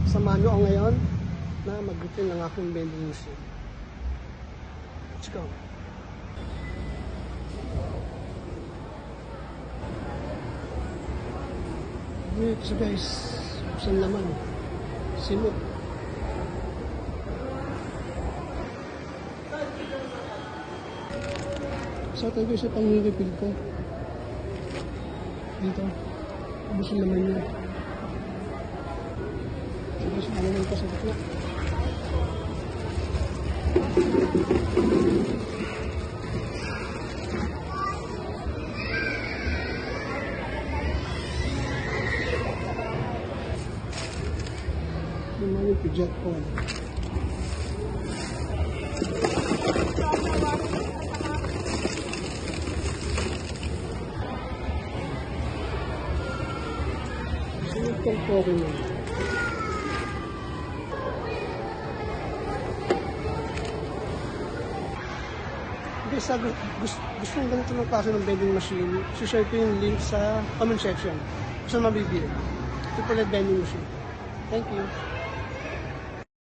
Samahan nyo ako ngayon na mag-refill ng aking vending machine. Let's go. So guys, saan naman? Simot. So ito guys, itong refill ko. Dito. Ubus yung laman niya. So guys, malaman ko sa gitna. Naman yung pijat ko. Itong poko nyo. Guys, gusto nyo ganito ng klase ng vending machine, share ko yung link sa comment section. Gusto mabibili. Ito pala vending machine. Thank you.